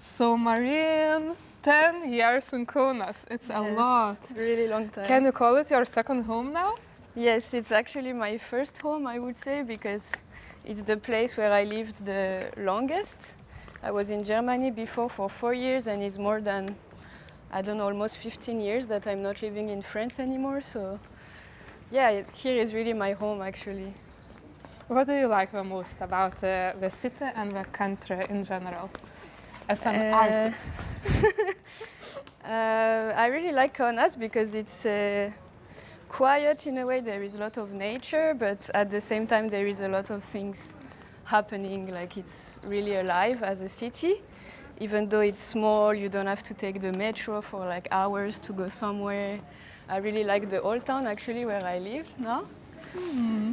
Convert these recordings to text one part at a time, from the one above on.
So Marine, 10 years in Kauno. It's a lot. Really long time. Can you call it your second home now? Yes, it's actually my first home, I would say, because it's the place where I lived the longest. I was in Germany before for 4 years, and it's more than, I don't know, almost 15 years that I'm not living in France anymore. So yeah, here is really my home, actually. What do you like the most about the city and the country in general, as an artist? I really like Kaunas because it's quiet in a way. There is a lot of nature, but at the same time there is a lot of things happening. Like, it's really alive as a city. Even though it's small, you don't have to take the metro for like hours to go somewhere. I really like the old town, actually, where I live now. Mm-hmm.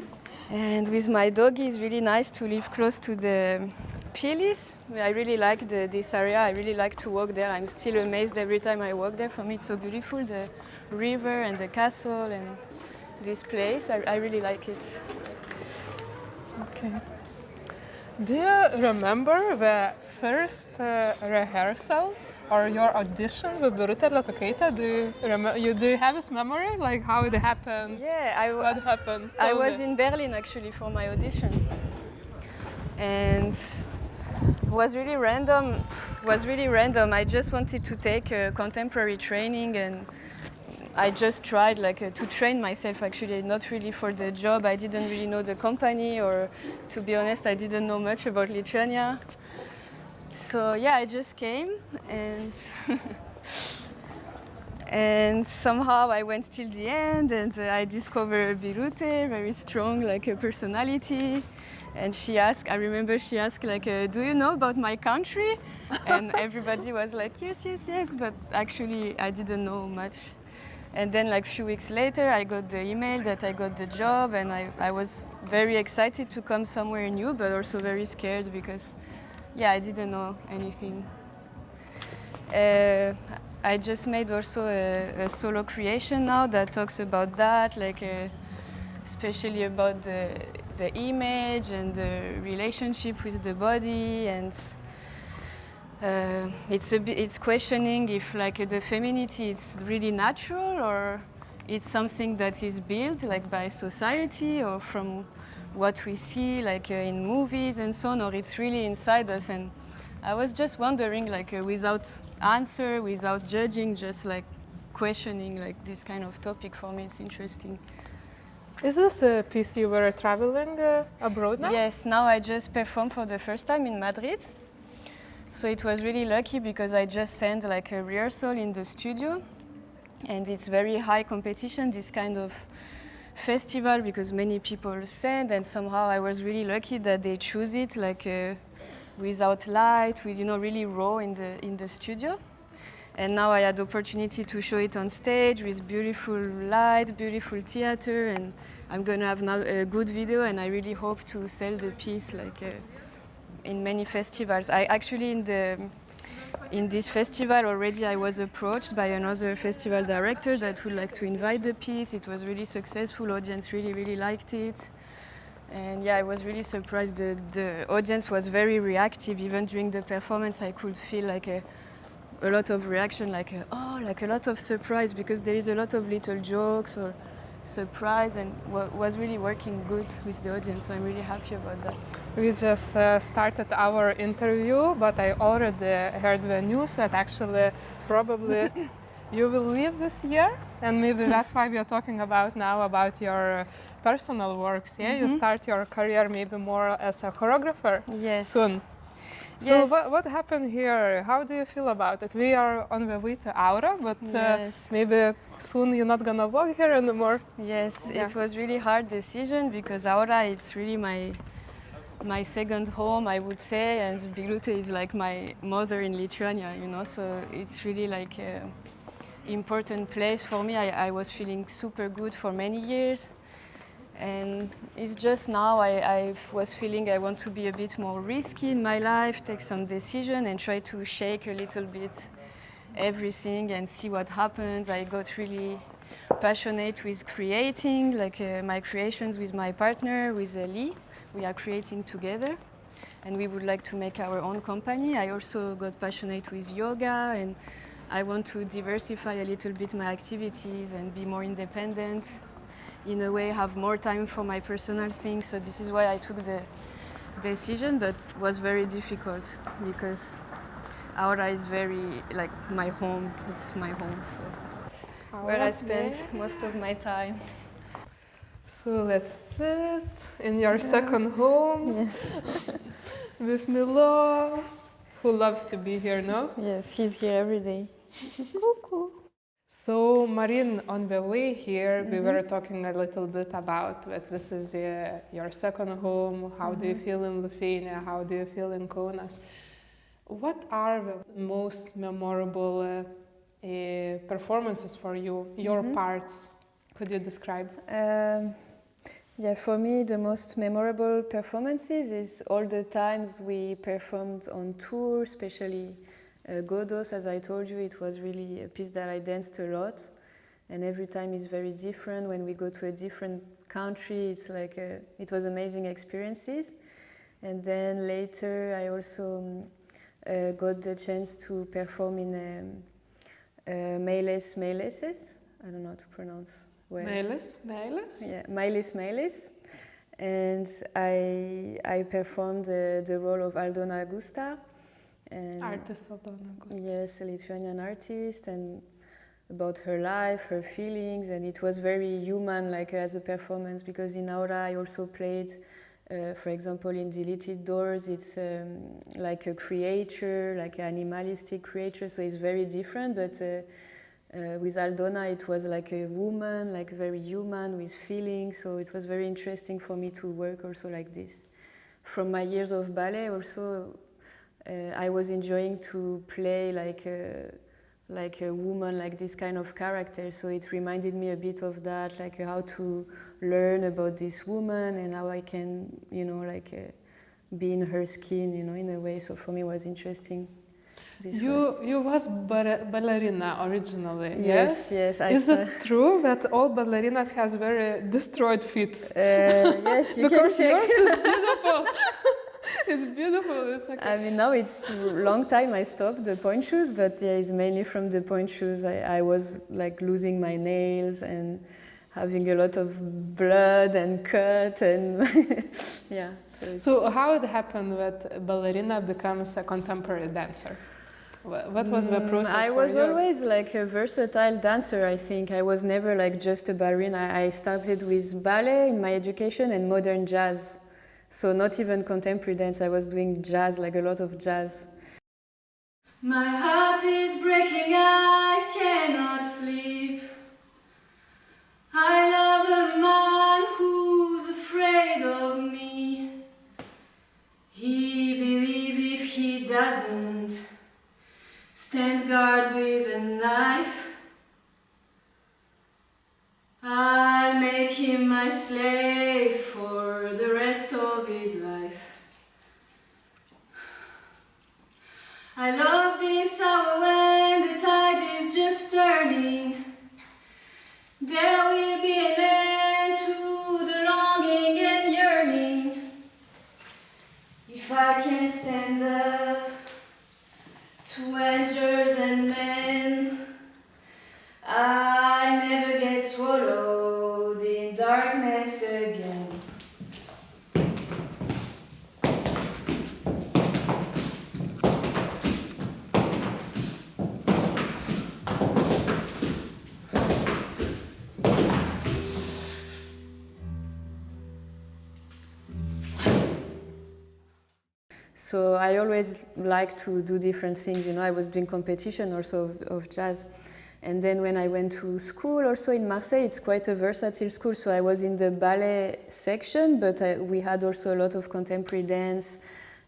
And with my doggy, it's really nice to live close to the Pilis. I really like this area. I really like to walk there. I'm still amazed every time I walk there. For me, it's so beautiful, the river and the castle and this place. I really like it. Okay. Do you remember the first rehearsal or your audition with Birutės Letukaitės? Do you have this memory, like how it happened? Yeah, what happened? I was in Berlin actually for my audition, and it was really random. I just wanted to take a contemporary training, and I just tried to train myself, actually, not really for the job. I didn't really know the company, or to be honest, I didn't know much about Lithuania. So yeah, I just came, and and somehow I went till the end, and I discovered Birutė, very strong, like a personality. And I remember she asked, do you know about my country? And everybody was like, yes, but actually I didn't know much. And then a few weeks later, I got the email that I got the job, and I was very excited to come somewhere new, but also very scared because, yeah, I didn't know anything. I just made also a solo creation now that talks about that, especially about the image and the relationship with the body, and it's questioning if the femininity is really natural, or it's something that is built by society or from what we see in movies and so on, or it's really inside us. And I was just wondering, without answer, without judging, just questioning this kind of topic. For me, it's interesting. Is this a piece you were traveling abroad now? Yes, now I just performed for the first time in Madrid. So it was really lucky because I just sent a rehearsal in the studio, and it's very high competition, this kind of festival, because many people send, and somehow I was really lucky that they choose it without light, with really raw in the studio. And now I had the opportunity to show it on stage with beautiful light, beautiful theater, and I'm going to have now a good video, and I really hope to sell the piece in many festivals. I actually in this festival already I was approached by another festival director that would like to invite the piece. It was really successful. Audience really liked it. And yeah, I was really surprised. The audience was very reactive. Even during the performance, I could feel a lot of reaction, a lot of surprise, because there is a lot of little jokes or surprise, and was really working good with the audience. So I'm really happy about that. We just started our interview, but I already heard the news that actually probably you will leave this year, and maybe that's why we are talking about now about your personal works. Yeah, you start your career maybe more as a choreographer soon. So yes. What happened here? How do you feel about it? We are on the way to Aura, but maybe soon you're not gonna work here anymore. Yes, It was really hard decision because Aura, it's really my second home, I would say, and Birutė is my mother in Lithuania, so it's really an important place for me. I was feeling super good for many years. And it's just now I was feeling I want to be a bit more risky in my life, take some decision and try to shake a little bit everything and see what happens. I got really passionate with creating, my creations with my partner, with Lee. We are creating together. and we would like to make our own company. I also got passionate with yoga, and I want to diversify a little bit my activities and be more independent, in a way have more time for my personal things. So this is why I took the decision, but it was very difficult because Aura is very like my home. It's my home, so where I spend most of my time. So let's sit in your second home. Yes. With Milo, who loves to be here, no? Yes, he's here every day. Cuckoo. So, Marin, on the way here, we were talking a little bit about that this is your second home. How do you feel in Lithuania? How do you feel in Kaunas? What are the most memorable performances for you, your parts? Could you describe? Yeah, for me, the most memorable performances is all the times we performed on tour, especially Godos, as I told you. It was really a piece that I danced a lot, and every time is very different. When we go to a different country, it's like it was amazing experiences. And then later, I also got the chance to perform in Meiles. I don't know how to pronounce. Meiles? Yeah, Meiles. And I performed the role of Aldona Augusta. And Artist Aldona Augusta. Yes, a Lithuanian artist, and about her life, her feelings, and it was very human, like as a performance, because in Aura I also played, for example, in Deleted Doors, it's like a creature, like an animalistic creature, so it's very different, but with Aldona it was like a woman, like very human, with feelings, so it was very interesting for me to work also like this. From my years of ballet also, I was enjoying to play like a woman, like this kind of character. So it reminded me a bit of that, like how to learn about this woman and how I can, be in her skin, in a way. So for me, it was interesting. You was ballerina originally, yes? Yes. Is it true that all ballerinas has very destroyed feet? Yes, you because can check. Yours is beautiful. It's beautiful. It's okay. I mean, now it's a long time I stopped the point shoes, but yeah, it's mainly from the point shoes. I was like losing my nails and having a lot of blood and cut and yeah. So how it happened that ballerina becomes a contemporary dancer? What was the process for you? I was always like a versatile dancer, I think. I was never like just a ballerina. I started with ballet in my education and modern jazz. So not even contemporary dance, I was doing jazz, like a lot of jazz. My heart is breaking, I cannot sleep. I love a man who's afraid of me. He believes if he doesn't stand guard with a knife, I'll make him my slave for the rest of his life. I love this hour when the tide is just turning. There will be an end to the longing and yearning. If I can stand up to angels and men, I'll never get swallowed in darkness again. So I always like to do different things. I was doing competition also of jazz. And then when I went to school also in Marseille, it's quite a versatile school. So I was in the ballet section, but we had also a lot of contemporary dance.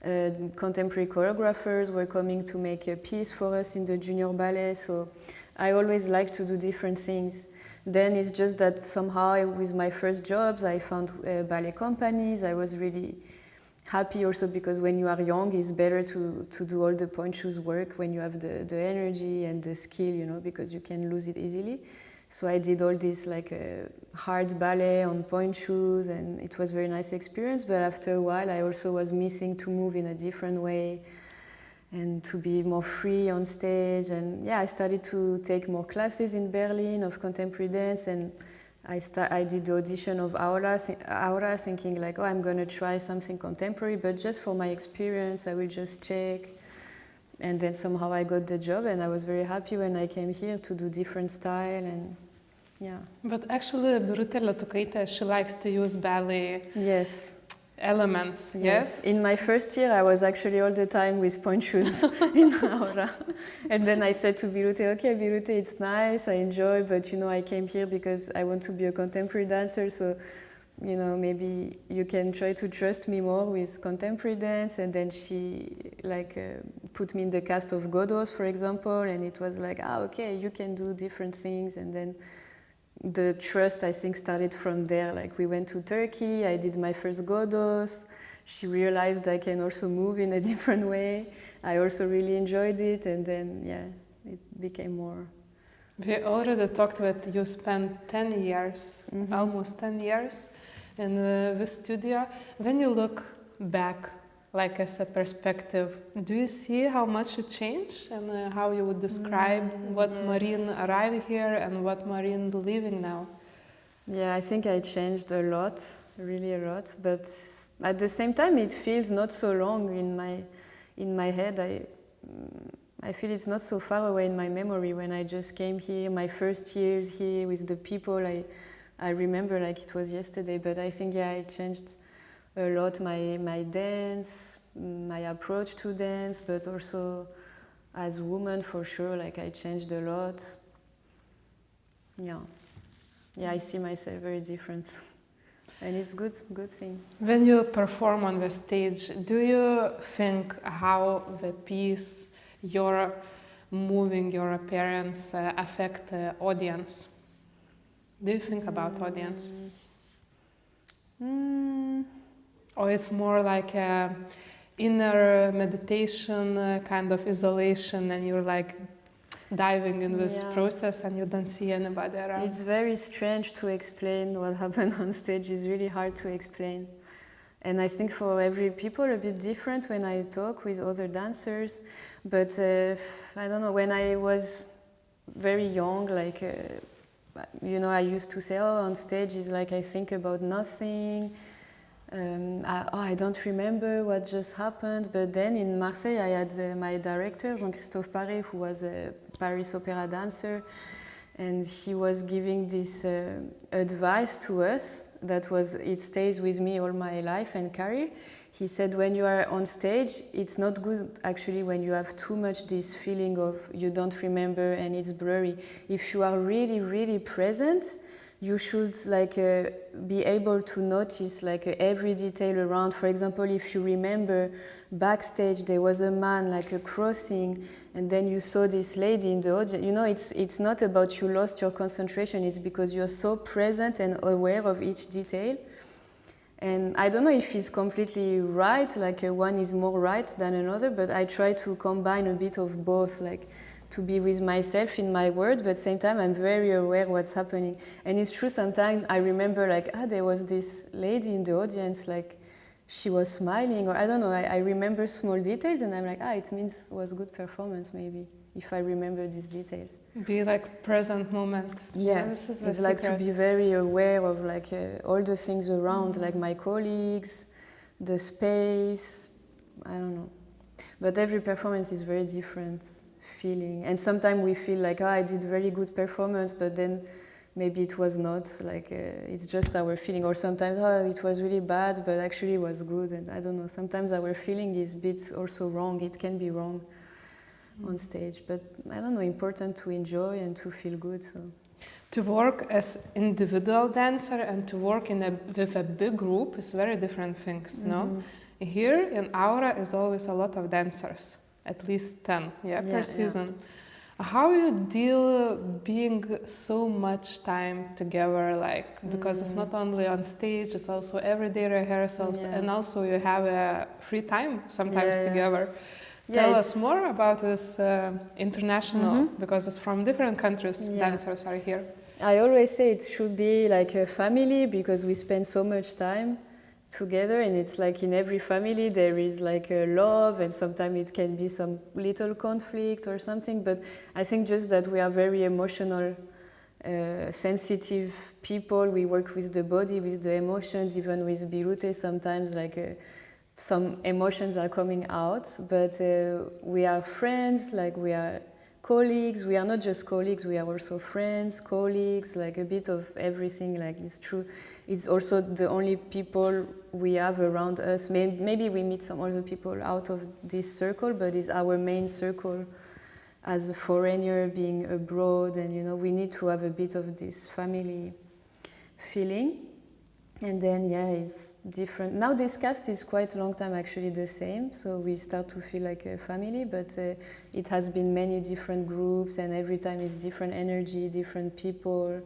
Contemporary choreographers were coming to make a piece for us in the junior ballet. So I always like to do different things. Then it's just that somehow with my first jobs, I found ballet companies. I was really happy also because when you are young, it's better to do all the point shoes work when you have the energy and the skill, because you can lose it easily. So I did all this like hard ballet on point shoes, and it was a very nice experience. But after a while, I also was missing to move in a different way and to be more free on stage. And yeah, I started to take more classes in Berlin of contemporary dance, and I did the audition of Aura, thinking like, oh, I'm going to try something contemporary, but just for my experience, I will just check. And then somehow I got the job, and I was very happy when I came here to do different style, and yeah. But actually, Birutės Letukaitės, she likes to use ballet elements, yes? In my first year, I was actually all the time with point shoes in Aura. And then I said to Birutė, okay, Birutė, it's nice, I enjoy, but you know, I came here because I want to be a contemporary dancer, so you know, maybe you can try to trust me more with contemporary dance. And then she put me in the cast of Godos, for example, and it was like, okay, you can do different things. And then the trust, I think, started from there. Like, we went to Turkey, I did my first Godos. She realized I can also move in a different way. I also really enjoyed it, and then, yeah, it became more. We already talked that you spent 10 years, almost 10 years in the studio. When you look back, like as a perspective, do you see how much it changed, and how you would describe what Marine arrived here and what Marine living now? Yeah, I think I changed a lot, really a lot. But at the same time, it feels not so long in my head. I feel it's not so far away in my memory when I just came here, my first years here with the people. I remember like it was yesterday, but I think, yeah, I changed a lot my dance, my approach to dance, but also as a woman, for sure, like I changed a lot. Yeah, I see myself very different. And it's good thing. When you perform on the stage, do you think how the piece, your moving, your appearance affect the audience? Do you think about audience? Or it's more like a inner meditation, kind of isolation, and you're like diving in this process and you don't see anybody around? It's very strange to explain what happened on stage. It's really hard to explain. And I think for every people a bit different when I talk with other dancers. But I don't know, when I was very young, like, you know, I used to say, oh, on stage is like I think about nothing. I don't remember what just happened. But then in Marseille, I had my director, Jean-Christophe Paré, who was a Paris opera dancer. And he was giving this advice to us that was, it stays with me all my life and career. He said, when you are on stage, it's not good actually when you have too much this feeling of you don't remember and it's blurry. If you are really, really present, you should be able to notice every detail around. For example, if you remember backstage there was a man crossing, and then you saw this lady in the audience. You know, it's not about you lost your concentration. It's because you're so present and aware of each detail. And I don't know if it's completely right, one is more right than another, but I try to combine a bit of both, to be with myself in my world, but at the same time I'm very aware what's happening. And it's true, sometimes I remember there was this lady in the audience, she was smiling, or I don't know, I remember small details and I'm like, it means it was good performance maybe, if I remember these details. Be present moment. Yeah, this is it's to be very aware of all the things around, my colleagues, the space, I don't know. But every performance is very different feeling. And sometimes we feel I did a very good performance, but then maybe it was not, it's just our feeling. Or sometimes, it was really bad, but actually it was good. And I don't know, sometimes our feeling is a bit also wrong. It can be wrong on stage. But I don't know, important to enjoy and to feel good. So. To work as individual dancer and to work with a big group is very different things, no? Here in Aura is always a lot of dancers. At least 10, per season. Yeah. How you deal being so much time together, because it's not only on stage, it's also everyday rehearsals, and also you have a free time sometimes together. Tell us more about this international, because it's from different countries dancers are here. I always say it should be like a family because we spend so much time together, and it's like in every family there is like a love, and sometimes it can be some little conflict or something, but I think just that we are very emotional, sensitive people. We work with the body, with the emotions. Even with Birutė, sometimes like some emotions are coming out, but we are friends, like we are colleagues. We are not just colleagues, we are also friends, colleagues, like a bit of everything. Like it's true, it's also the only people we have around us. Maybe we meet some other people out of this circle, but it's our main circle as a foreigner being abroad, and you know, we need to have a bit of this family feeling. And then, yeah, it's different. Now this cast is quite a long time actually the same, so we start to feel like a family, but it has been many different groups, and every time it's different energy, different people.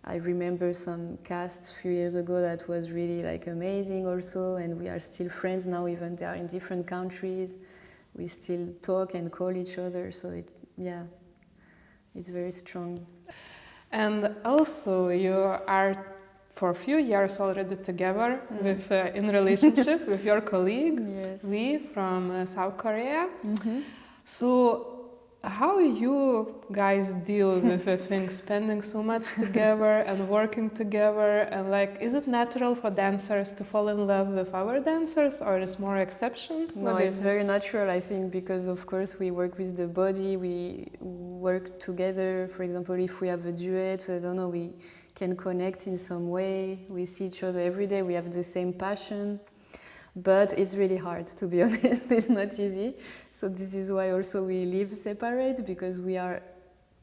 I remember some casts a few years ago that was really like amazing also, and we are still friends now, even they are in different countries. We still talk and call each other, so it's very strong. And also you are for a few years already together with in relationship with your colleague, yes. Lee from South Korea. Mm-hmm. So how you guys deal with things, spending so much together and working together, and like, is it natural for dancers to fall in love with other dancers, or is more exception? No, it's very natural, I think, because of course we work with the body, we work together. For example, if we have a duet, I don't know, we can connect in some way. We see each other every day, we have the same passion. But it's really hard, to be honest. It's not easy. So this is why also we live separate, because we are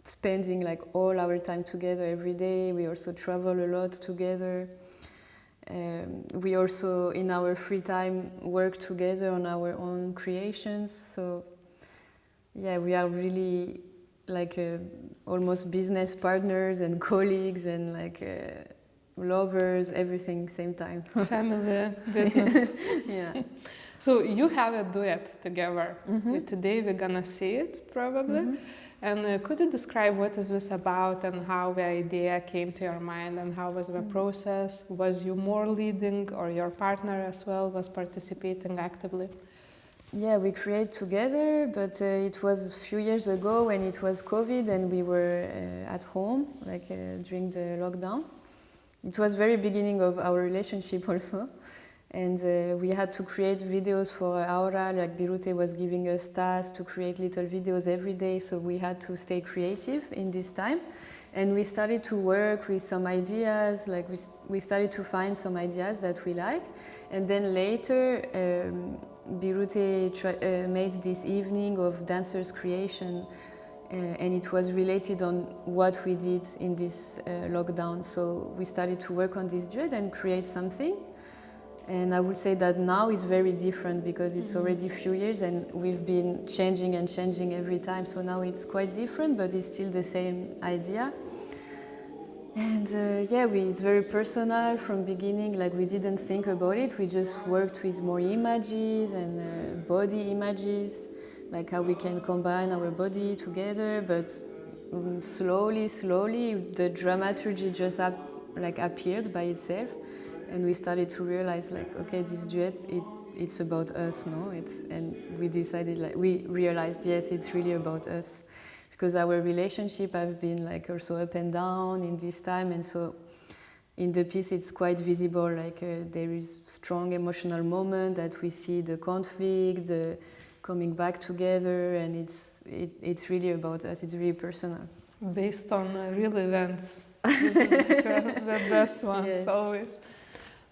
spending like all our time together every day. We also travel a lot together. We also, in our free time, work together on our own creations. So yeah, we are really like almost business partners and colleagues and like lovers, everything same time. Family, business. Yeah. So you have a duet together. Today we're gonna see it probably. And could you describe what is this about and how the idea came to your mind, and how was the process? Was you more leading, or your partner as well was participating actively? Yeah, we create together, but it was a few years ago when it was COVID and we were at home, like during the lockdown. It was very beginning of our relationship also, and we had to create videos for Aura. Like Birutė was giving us tasks to create little videos every day, so we had to stay creative in this time. And we started to work with some ideas, like we started to find some ideas that we like. And then later, Birutė made this evening of dancers' creation, and it was related on what we did in this lockdown. So we started to work on this duet and create something. And I would say that now is very different, because it's already a few years and we've been changing and changing every time. So now it's quite different, but it's still the same idea. And it's very personal from beginning. Like we didn't think about it. We just worked with more images and body images, like how we can combine our body together. But slowly, the dramaturgy just appeared by itself. And we started to realize, like, okay, this duet, it's about us, no? And we decided, like, we realized, yes, it's really about us, because our relationship have been like also up and down in this time, and so in the piece it's quite visible. Like there is strong emotional moment that we see the conflict, the coming back together, and it's really about us. It's really personal. Based on real events. This is like, the best ones, yes. Always.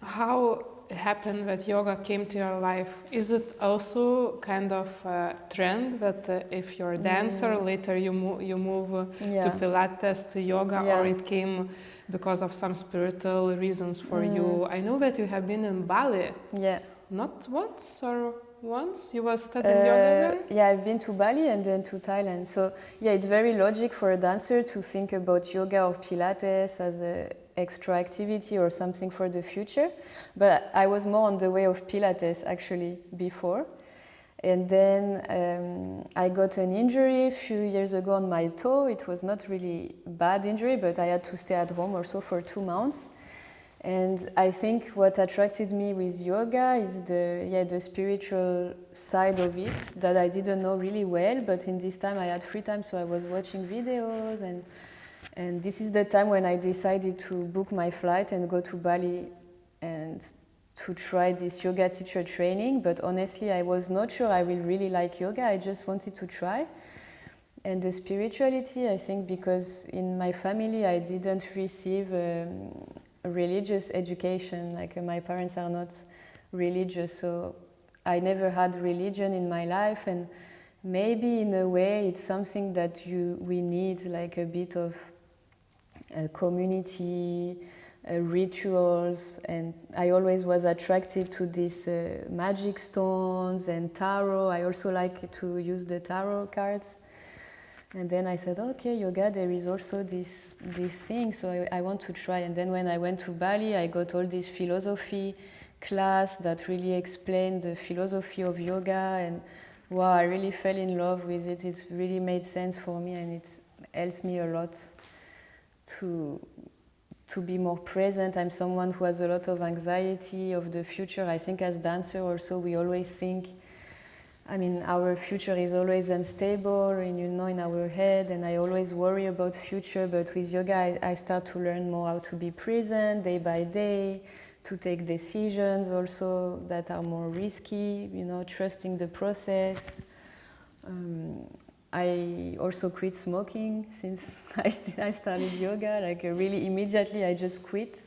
How it happened that yoga came to your life? Is it also kind of a trend that if you're a dancer, later you move to Pilates, to yoga, or it came because of some spiritual reasons for you? I know that you have been in Bali. Yeah. Not once or once? You were studying yoga there? Yeah, I've been to Bali and then to Thailand. So yeah, it's very logic for a dancer to think about yoga or Pilates as a extra activity or something for the future, but I was more on the way of Pilates actually before, And then I got an injury a few years ago on my toe. It was not really bad injury, but I had to stay at home also for 2 months. And I think what attracted me with yoga is the spiritual side of it that I didn't know really well, but in this time I had free time, so I was watching videos, and this is the time when I decided to book my flight and go to Bali and to try this yoga teacher training. But honestly, I was not sure I will really like yoga. I just wanted to try. And the spirituality, I think, because in my family I didn't receive a religious education. Like my parents are not religious, so I never had religion in my life. And maybe in a way it's something that we need, like a bit of community, rituals. And I always was attracted to these magic stones and tarot. I also like to use the tarot cards. And then I said, okay, yoga, there is also this thing, so I want to try. And then when I went to Bali, I got all this philosophy class that really explained the philosophy of yoga, and wow, I really fell in love with it. It really made sense for me, and it helps me a lot to be more present. I'm someone who has a lot of anxiety of the future. I think as dancer also we always think, I mean, our future is always unstable, and in our head, and I always worry about future. But with yoga, I start to learn more how to be present day by day, to take decisions also that are more risky, trusting the process. I also quit smoking since I started yoga. Like really immediately, I just quit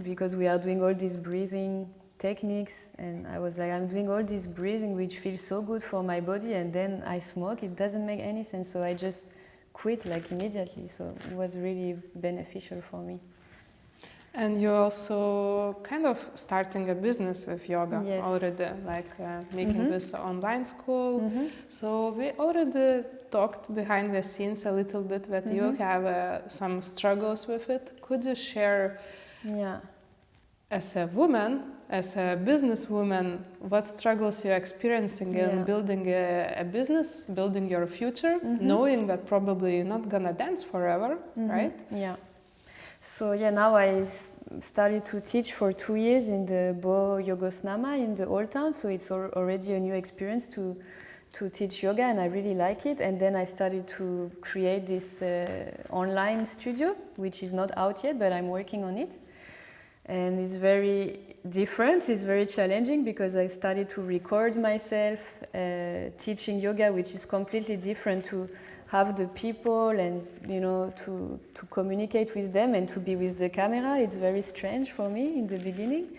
because we are doing all these breathing techniques, and I was like, I'm doing all this breathing which feels so good for my body, and then I smoke. It doesn't make any sense, so I just quit like immediately. So it was really beneficial for me. And you're also kind of starting a business with yoga. Yes. Already, like making this online school. So we already talked behind the scenes a little bit that you have some struggles with it. Could you share, as a woman, as a businesswoman, what struggles you're experiencing in building a business, building your future, knowing that probably you're not gonna dance forever, right? Yeah. So now I started to teach for 2 years in the Bo Yogosnama in the Old Town. So it's already a new experience to teach yoga, and I really like it. And then I started to create this online studio, which is not out yet, but I'm working on it. And it's very different, it's very challenging, because I started to record myself teaching yoga, which is completely different to have the people and, to communicate with them and to be with the camera. It's very strange for me in the beginning.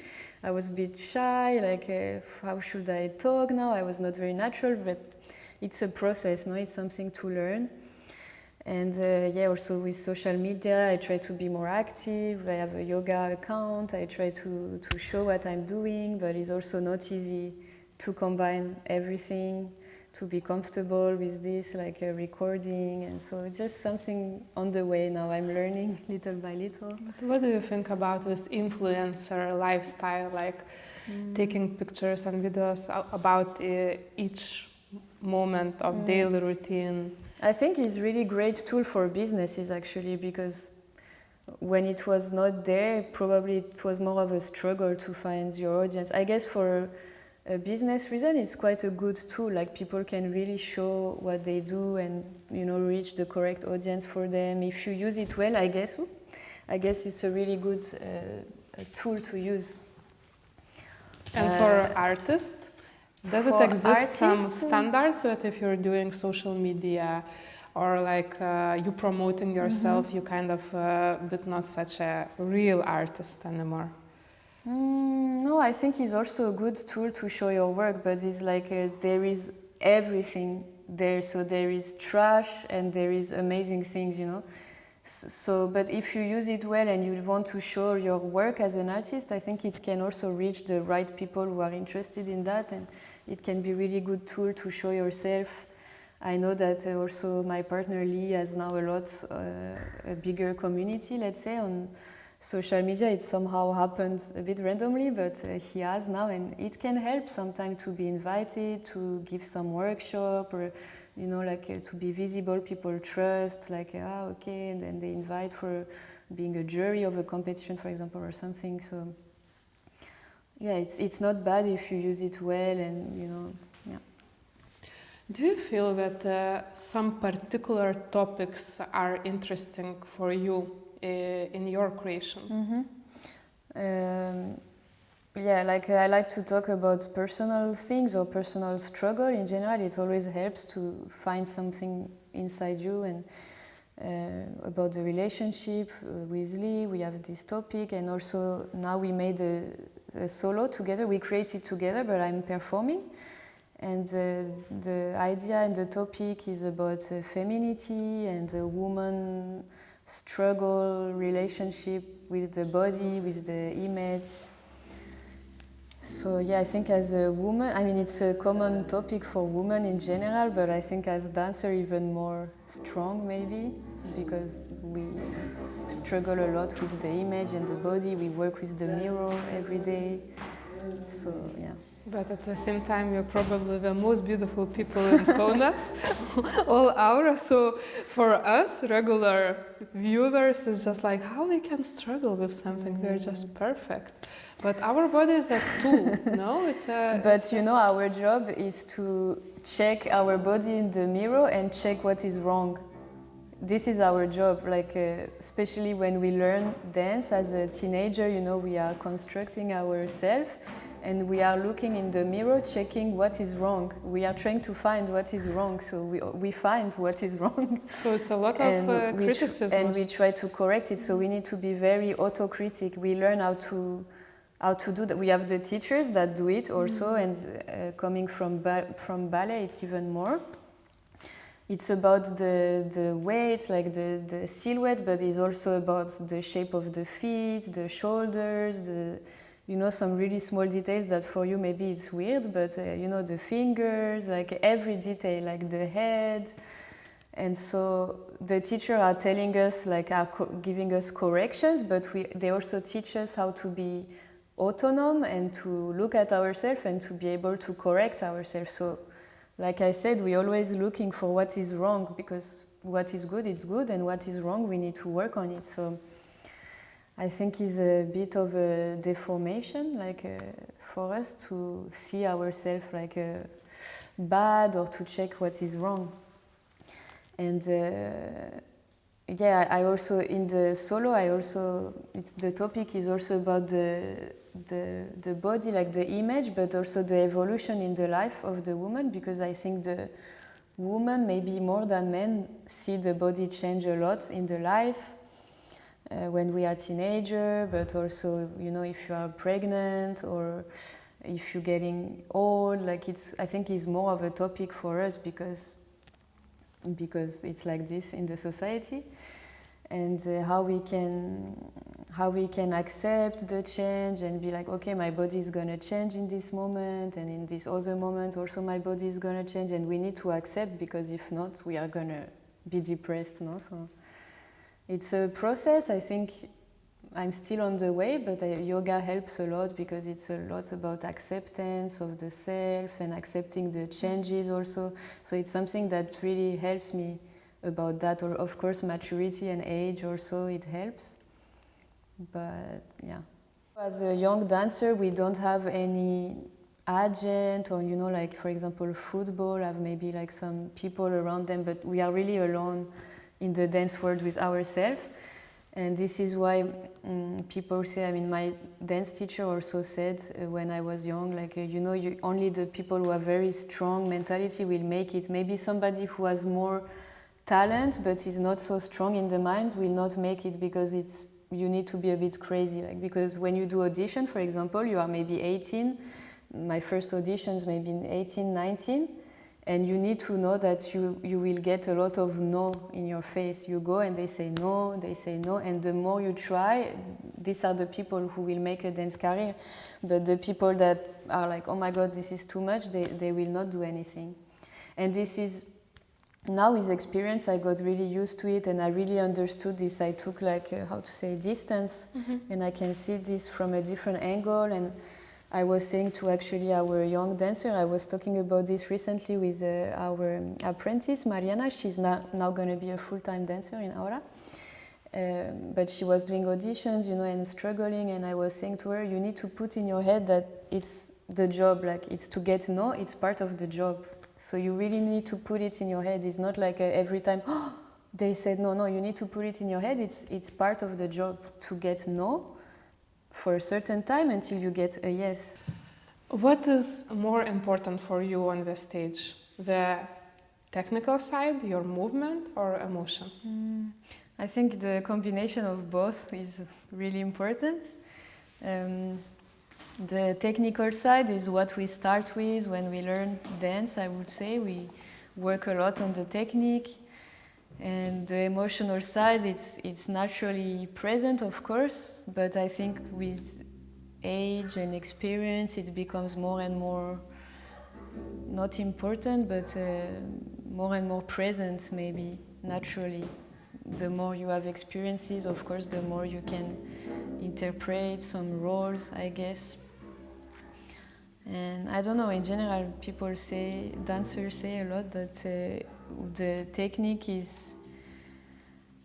I was a bit shy, like how should I talk now? I was not very natural, but it's a process, it's something to learn. And also with social media, I try to be more active. I have a yoga account. I try to show what I'm doing, but it's also not easy to combine everything, to be comfortable with this, like recording. And so it's just something on the way now. I'm learning little by little. But what do you think about this influencer lifestyle, like taking pictures and videos about each moment of daily routine? I think it's a really great tool for businesses, actually, because when it was not there, probably it was more of a struggle to find your audience. I guess for a business reason, it's quite a good tool. Like people can really show what they do and reach the correct audience for them. If you use it well, I guess it's a really good tool to use. And for artists? Does it exist some standards that if you're doing social media or like you promoting yourself, you kind of but not such a real artist anymore? No, I think it's also a good tool to show your work, but it's like there is everything there. So there is trash and there is amazing things, So, but if you use it well and you want to show your work as an artist, I think it can also reach the right people who are interested in that, and it can be a really good tool to show yourself. I know that also my partner Lee has now a bigger community, let's say, on social media. It somehow happened a bit randomly, but he has now, and it can help sometimes to be invited, to give some workshop, or to be visible. People trust, okay, and then they invite for being a jury of a competition, for example, or something. So yeah, it's not bad if you use it well, and yeah. Do you feel that some particular topics are interesting for you in your creation? Mm-hmm. Yeah, I like to talk about personal things or personal struggle in general. It always helps to find something inside you, and about the relationship with Lee, we have this topic, and also now we made a solo together. We created together, but I'm performing. And the idea and the topic is about femininity and the woman struggle, relationship with the body, with the image. So yeah, I think as a woman, I mean, it's a common topic for women in general, but I think as dancer even more strong maybe, because we struggle a lot with the image and the body. We work with the mirror every day. So yeah. But at the same time, you're probably the most beautiful people in Kaunas, all hours. So for us, regular viewers, it's just like how we can struggle with something. We're just perfect. But our body is a tool, no? Our job is to check our body in the mirror and check what is wrong. This is our job, especially when we learn dance as a teenager, we are constructing ourselves. And we are looking in the mirror, checking what is wrong. We are trying to find what is wrong, so we find what is wrong. So it's a lot of criticism. And we try to correct it, so we need to be very autocritic. We learn how to do that. We have the teachers that do it also, and coming from ballet, it's even more. It's about the weight, the silhouette, but it's also about the shape of the feet, the shoulders, some really small details that for you maybe it's weird, but the fingers, every detail, the head. And so the teacher are telling us, giving us corrections, but they also teach us how to be autonomous and to look at ourselves and to be able to correct ourselves. So, like I said, we're always looking for what is wrong, because what is good, it's good, and what is wrong, we need to work on it. So I think it's a bit of a deformation, for us to see ourselves bad or to check what is wrong. And I also, in the solo, the topic is also about the body, the image, but also the evolution in the life of the woman, because I think the woman, maybe more than men, see the body change a lot in the life. When we are teenager, but also, if you are pregnant or if you're getting old, I think it's more of a topic for us because it's like this in the society, and how we can accept the change and be like, okay, my body is gonna change in this moment, and in this other moment also my body is gonna change, and we need to accept, because if not, we are gonna be depressed, no? So it's a process. I think I'm still on the way, but yoga helps a lot, because it's a lot about acceptance of the self and accepting the changes also. So it's something that really helps me about that. Or of course, maturity and age also, it helps. But yeah. As a young dancer, we don't have any agent or, for example, football have maybe some people around them, but we are really alone in the dance world with ourselves. And this is why people say, my dance teacher also said when I was young, only the people who have very strong mentality will make it. Maybe somebody who has more talent but is not so strong in the mind will not make it, because you need to be a bit crazy. Because when you do audition, for example, you are maybe 18. My first auditions maybe 18, 19. And you need to know that you will get a lot of no in your face. You go and they say no, and the more you try, these are the people who will make a dance career. But the people that are like, oh my God, this is too much, they will not do anything. And this is now with experience, I got really used to it, and I really understood this. I took distance, and I can see this from a different angle. And I was saying to actually our young dancer, I was talking about this recently with our apprentice, Mariana. She's now going to be a full-time dancer in Aura. But she was doing auditions, and struggling. And I was saying to her, you need to put in your head that it's the job, it's to get to know, it's part of the job. So you really need to put it in your head. It's not like every time, they said no, you need to put it in your head. It's part of the job to get no for a certain time until you get a yes. What is more important for you on the stage? The technical side, your movement, or emotion? I think the combination of both is really important. The technical side is what we start with when we learn dance, I would say. We work a lot on the technique. And the emotional side, it's naturally present, of course, but I think with age and experience, it becomes more and more, not important, but more and more present, maybe, naturally. The more you have experiences, of course, the more you can interpret some roles, I guess. And I don't know, in general, dancers say a lot that the technique is,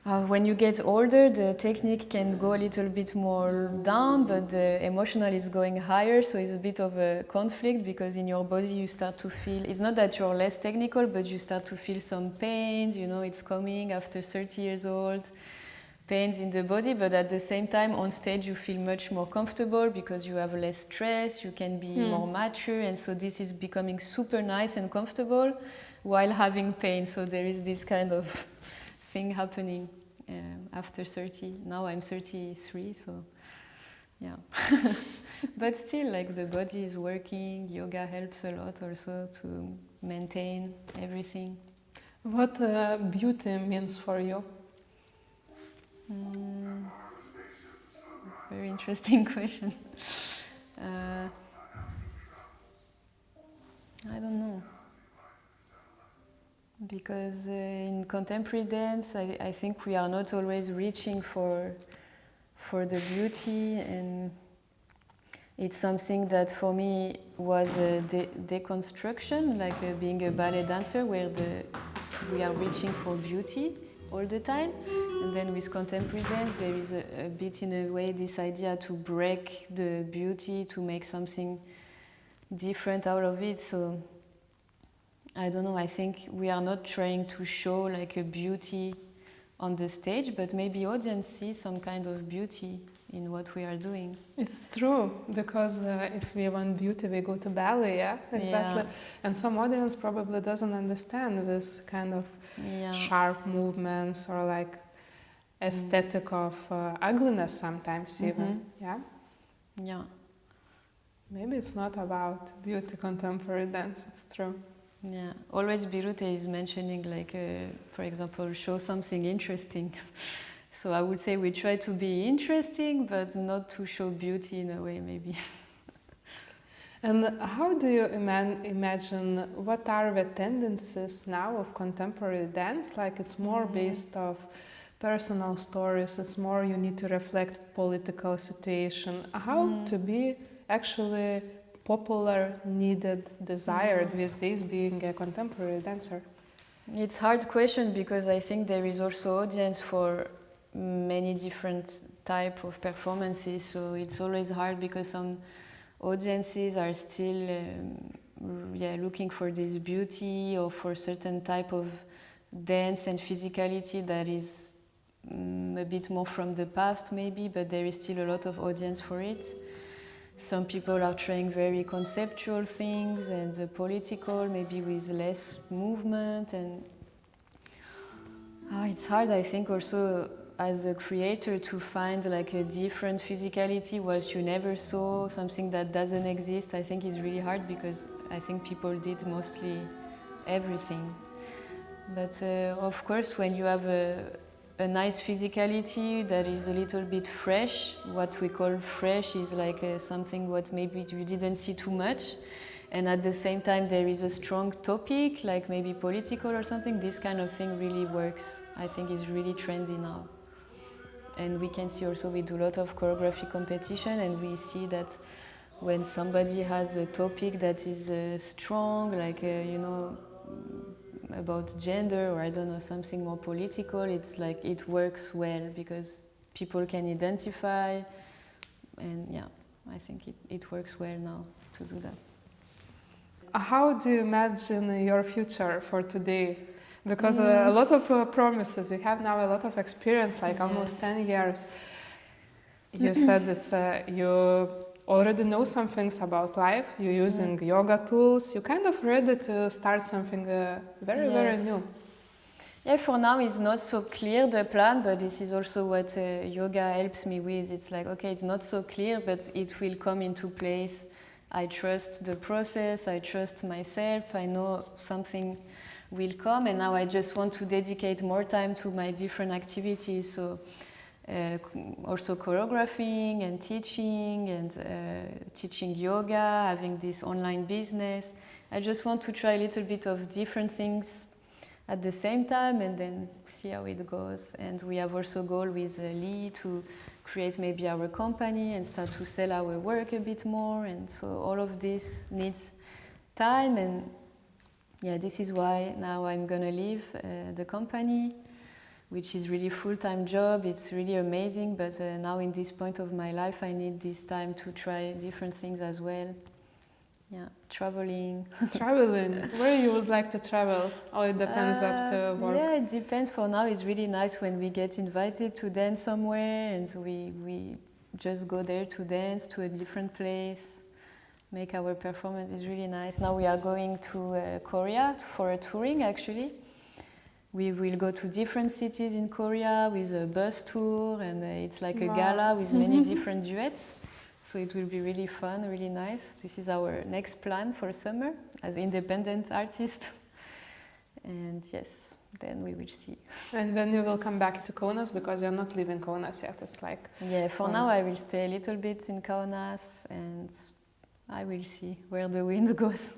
when you get older, the technique can go a little bit more down, but the emotional is going higher, so it's a bit of a conflict, because in your body you start to feel, it's not that you're less technical, but you start to feel some pains, it's coming after 30 years old, pains in the body, but at the same time on stage you feel much more comfortable because you have less stress, you can be more mature, and so this is becoming super nice and comfortable while having pain. So there is this kind of thing happening after 30. Now I'm 33, so yeah. But still, the body is working. Yoga helps a lot also to maintain everything. What beauty means for you? Very interesting question. I don't know. Because in contemporary dance, I think we are not always reaching for the beauty, and it's something that for me was a deconstruction, being a ballet dancer, where we are reaching for beauty all the time. And then with contemporary dance, there is a bit, in a way, this idea to break the beauty, to make something different out of it. So I don't know, I think we are not trying to show a beauty on the stage, but maybe audience see some kind of beauty in what we are doing. It's true, because if we want beauty, we go to ballet, yeah? Exactly. Yeah. And some audience probably doesn't understand this kind of sharp movements or aesthetic of ugliness sometimes even, yeah? Yeah. Maybe it's not about beauty contemporary dance, it's true. Yeah, always Birutės is mentioning for example, show something interesting. So I would say we try to be interesting, but not to show beauty in a way, maybe. And how do you imagine, what are the tendencies now of contemporary dance? It's more based off personal stories, it's more you need to reflect political situation. How to be actually popular, needed, desired these days being a contemporary dancer? It's a hard question, because I think there is also audience for many different type of performances, so it's always hard, because some audiences are still looking for this beauty or for certain type of dance and physicality that is a bit more from the past maybe, but there is still a lot of audience for it. Some people are trying very conceptual things and political, maybe with less movement, and it's hard, I think, also as a creator to find a different physicality what you never saw, something that doesn't exist. I think is really hard, because I think people did mostly everything. But of course, when you have a nice physicality that is a little bit fresh, what we call fresh is something what maybe you didn't see too much, and at the same time there is a strong topic, like maybe political or something, this kind of thing really works. I think it's really trendy now. And we can see also we do a lot of choreography competition, and we see that when somebody has a topic that is strong, like, you know, about gender, or I don't know, something more political, it's like it works well because people can identify, and yeah, I think it works well now to do that. How do you imagine your future for today? Because a lot of promises, you have now a lot of experience, like almost 10 years. You said it's you already know some things about life, you're using yoga tools, you're kind of ready to start something very, very new. Yeah, for now it's not so clear the plan, but this is also what yoga helps me with. It's like, okay, it's not so clear, but it will come into place. I trust the process, I trust myself, I know something will come, and now I just want to dedicate more time to my different activities. So also choreographing and teaching yoga, having this online business. I just want to try a little bit of different things at the same time and then see how it goes. And we have also a goal with Lee to create maybe our company and start to sell our work a bit more. And so all of this needs time, and yeah, this is why now I'm gonna leave the company, which is really full-time job. It's really amazing, but now in this point of my life, I need this time to try different things as well. Yeah, traveling. Traveling? Where you would like to travel? Oh, it depends up to work. Yeah, it depends. For now, it's really nice when we get invited to dance somewhere, and we just go there to dance to a different place, make our performance. It's really nice. Now we are going to Korea for a touring, actually. We will go to different cities in Korea with a bus tour, and it's like a gala with many different duets. So it will be really fun, really nice. This is our next plan for summer as independent artist. And yes, then we will see. And when you will come back to Kaunas, because you're not leaving Kaunas yet, it's like... Yeah, for now I will stay a little bit in Kaunas, and I will see where the wind goes.